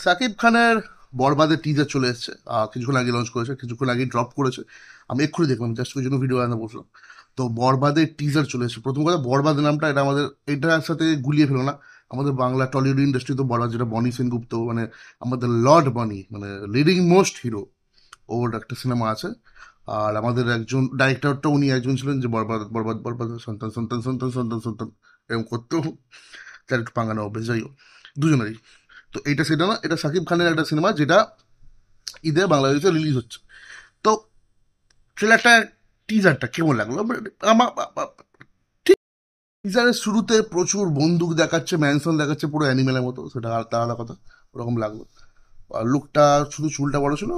সাকিব খানের বরবাদের টিজার চলে এসেছে, কিছুক্ষণ আগে লঞ্চ করেছে, কিছুক্ষণ আগে ড্রপ করেছে। আমি এক্ষুনি দেখলাম, জাস্ট ওই জন্য ভিডিও বানাতে বসলাম। তো বরবাদের টিজার চলে এসেছে। প্রথম কথা, বরবাদ নামটা এটা আমাদের এটার সাথে গুলিয়ে ফেলো না। আমাদের বাংলা টলিউড ইন্ডাস্ট্রি তো বরবাদ, যেটা বনি সেনগুপ্ত, মানে আমাদের লর্ড বনি, মানে লিডিং মোস্ট হিরো, ওর একটা সিনেমা আছে। আর আমাদের একজন ডাইরেক্টরটা উনি একজন ছিলেন যে বরবাদ বরবাদ বরবাদ সন্তান সন্তান সন্তান সন্তান সন্তান এরকম করতো, তার একটু পাঙ্গানো অভ্যেস, যাই হোক, দুজনেরই। তো এইটা সেটা না, এটা সাকিব খানের একটা সিনেমা যেটা ঈদে বাংলাদেশে রিলিজ হচ্ছে। তো ট্রেলারটা, টিজারটা কেমন লাগলো আমার? টিজারের শুরুতে প্রচুর বন্দুক দেখাচ্ছে, ম্যানসন দেখাচ্ছে পুরো অ্যানিমেলের মতো, সেটা আর তার আলাদা কথা, ওরকম লাগলো। আর লুকটা, শুধু চুলটা বড় ছিল,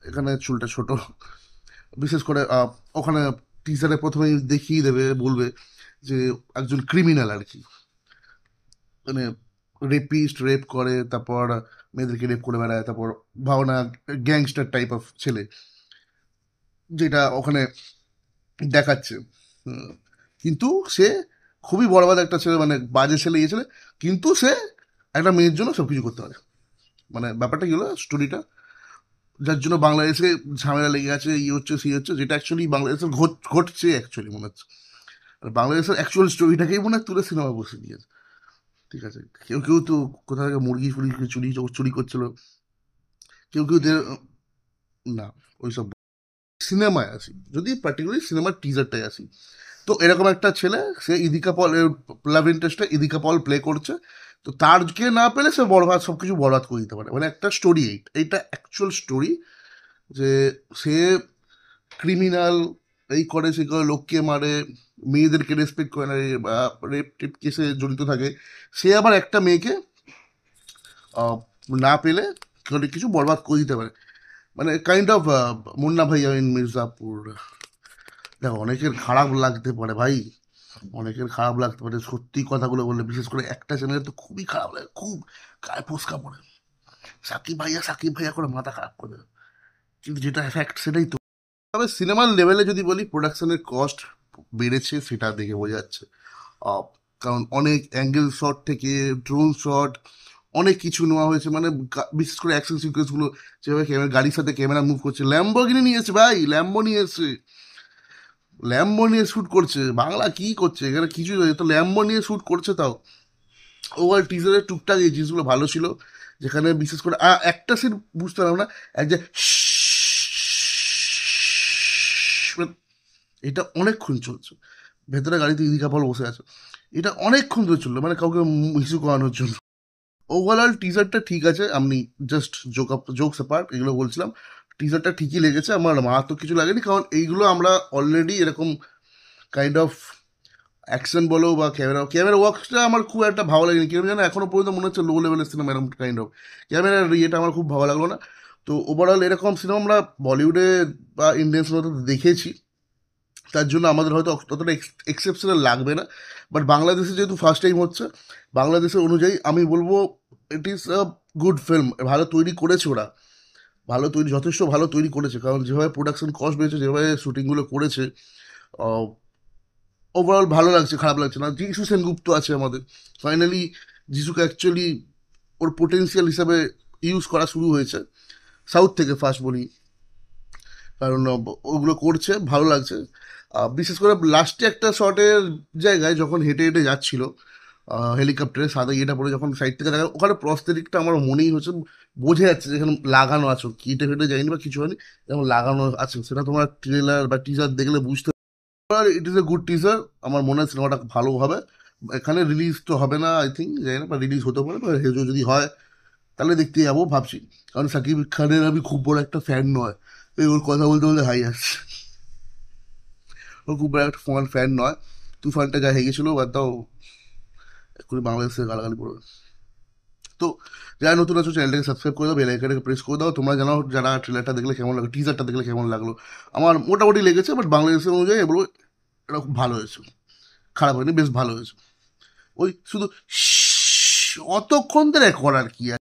এখানে চুলটা ছোট। বিশেষ করে ওখানে টিজারে প্রথমেই দেখিয়ে দেবে, বলবে যে একজন ক্রিমিনাল আর কি, মানে রেপিস্ট, রেপ করে, তারপর মেয়েদেরকে রেপ করে বেড়ায়, তারপর ভাবনা গ্যাংস্টার টাইপ অফ ছেলে, যেটা ওখানে দেখাচ্ছে। হুম, কিন্তু সে খুবই বড়বাদ একটা ছেলে, মানে বাজে ছেলে, ইয়ে ছেলে, কিন্তু সে একটা মেয়ের জন্য সব কিছু করতে পারে। মানে ব্যাপারটা কি হলো, স্টোরিটা যার জন্য বাংলাদেশে ঝামেলা লেগে আছে, ইয়ে হচ্ছে, সেই হচ্ছে, যেটা অ্যাকচুয়ালি বাংলাদেশে ঘটছে অ্যাকচুয়ালি মনে হচ্ছে। আর বাংলাদেশের অ্যাকচুয়াল স্টোরিটাকেই মনে হয় তুলে সিনেমা বসে দিয়েছে। ঠিক আছে, কেউ কেউ তো কোথা থেকে মুরগি ফুরগি চুরি চুরি করছিল, কেউ কেউ না, ওইসব সিনেমায় আসি, যদি পার্টিকুলারলি সিনেমার টিজারটাই আসি, তো এরকম একটা ছেলে, সে ইদিকা পল, লাভ ইন্টারেস্টে ইদিকা পল প্লে করছে। তো তারকে না পেলে সে বরবাদ, সব কিছু বরবাদ করে দিতে পারে, মানে একটা স্টোরি, এইটা অ্যাকচুয়াল স্টোরি, যে সে ক্রিমিনাল, এই করে সে করে, লোককে মারে, মেয়েদেরকে রেসপেক্ট করে না, বা রেপ টেপ কেসে জড়িত থাকে। সে আবার একটা মেয়েকে আহ, না পেলে কিছু বরবাদ করে দিতে পারে, মানে কাইন্ড অফ মুন্না ভাই ইন মির্জাপুর। দেখো, অনেকের খারাপ লাগতে পারে ভাই, অনেকের খারাপ লাগতে পারে সত্যি কথাগুলো বললে, বিশেষ করে একটা চ্যানেলে তো খুবই খারাপ লাগে, খুব গায়ে ফোসকা পড়ে, সাকিব ভাইয়া করে মাথা খারাপ করে দেবে। কিন্তু যেটা ফ্যাক্ট সেটাই তো। তবে সিনেমার লেভেলে যদি বলি, প্রোডাকশনের কস্ট বেড়েছে, সেটা দেখে বোঝা যাচ্ছে। আহ, কারণ অনেক অ্যাঙ্গেল শট থেকে ড্রোন শট, অনেক কিছু নেওয়া হয়েছে, মানে বিশেষ করে অ্যাকশন সিকোয়েন্সগুলো, যেভাবে ক্যামেরা, গাড়ির সাথে ক্যামেরা মুভ করছে, ল্যাম্বোগিনি নিয়ে এসে ভাই, ল্যাম্বো নিয়ে এসে, ল্যাম্বো নিয়ে শ্যুট করছে। বাংলা কি করছে এখানে, কিছু তো ল্যাম্বো নিয়ে শ্যুট করছে। তাও ওভার টিজারের টুকটাক এই জিনিসগুলো ভালো ছিল, যেখানে বিশেষ করে একটা সিন বুঝতে পারলাম না, এক যে এটা অনেকক্ষণ চলছে, ভেতরে গাড়িতে ইদি কাপাল বসে আছে, এটা অনেকক্ষণ ধরে চললো, মানে কাউকে হিসু করানোর জন্য। ওভারঅল টিজারটা ঠিক আছে, আমি জাস্ট জোকস অ্যাপার্ট এগুলো বলছিলাম, টিজারটা ঠিকই লেগেছে আমার, মারাত্মক কিছু লাগেনি, কারণ এইগুলো আমরা অলরেডি এরকম কাইন্ড অফ অ্যাকশন বলো বা ক্যামেরা ওয়ার্কসটা আমার খুব একটা ভালো লাগেনি, কিরকম যেন এখনো পর্যন্ত মনে হচ্ছে লো লেভেলের সিনেমা, এরকম কাইন্ড অফ ক্যামেরার ইয়েটা আমার খুব ভালো লাগলো না। তো ওভারঅল এরকম সিনেমা আমরা বলিউডে বা ইন্ডিয়ান সিনেমাতে দেখেছি, তার জন্য আমাদের হয়তো ততটা এক্সেপশনাল লাগবে না। বাট বাংলাদেশে যেহেতু ফার্স্ট টাইম হচ্ছে, বাংলাদেশের অনুযায়ী আমি বলবো it is a good film, ভালো তৈরি করেছে ওরা, ভালো তৈরি, যথেষ্ট ভালো তৈরি করেছে, কারণ যেভাবে প্রোডাকশন কস্ট বেড়েছে, যেভাবে শুটিংগুলো করেছে, ওভারঅল ভালো লাগছে, খারাপ লাগছে না। যিশু সেনগুপ্ত আছে আমাদের, ফাইনালি যিশুকে অ্যাকচুয়ালি ওর পোটেন্সিয়াল হিসাবে ইউজ করা শুরু হয়েছে, সাউথ থেকে ফার্স্ট বলি, কারণ ওগুলো করছে, ভালো লাগছে। বিশেষ করে লাস্টে একটা শটের জায়গায় যখন হেঁটে হেঁটে যাচ্ছিল হেলিকপ্টারে, সাদা ইয়েটা পরে যখন সাইড থেকে দেখা, ওখানে প্রস্থেটিকটা আমার মনেই হচ্ছে, বোঝা যাচ্ছে যেখানে লাগানো আছে, কেটে ফেটে যায়নি বা কিছু হয়নি, যেমন লাগানো আছে, সেটা তোমার ট্রেলার বা টিজার দেখলে বুঝতে। It is a good teaser, আমার মনে হয় সিনেমাটা ভালো হবে। এখানে রিলিজ তো হবে না আই থিঙ্ক, জানি না, বা রিলিজ হতে পারে, বা হেজো যদি হয় তাহলে দেখতে যাবো ভাবছি। কারণ সাকিব খানের আমি খুব বড় একটা ফ্যান নয়, এই ওর কথা বলতে বলতে হাই আসছে, ওর খুব বড় একটা ফ্যান নয়। তুফানটা যা হয়ে গেছিলো, বাদ দাও, এক্ষুনি বাংলাদেশে গালাগালি পড়বে। তো যারা নতুন আছো, চ্যানেলটাকে সাবস্ক্রাইব করে দাও, বেল আইকনটাকে প্রেস করে দাও। তোমরা জানাও যারা ট্রেলারটা দেখলে কেমন লাগলো, টিজারটা দেখলে কেমন লাগলো। আমার মোটামুটি লেগেছে, বাট বাংলাদেশের অনুযায়ী বলবো এটা খুব ভালো হয়েছে, খারাপ হয়নি, বেশ ভালো হয়েছে। ওই শুধু অতক্ষণ ধরে করার কি আছে।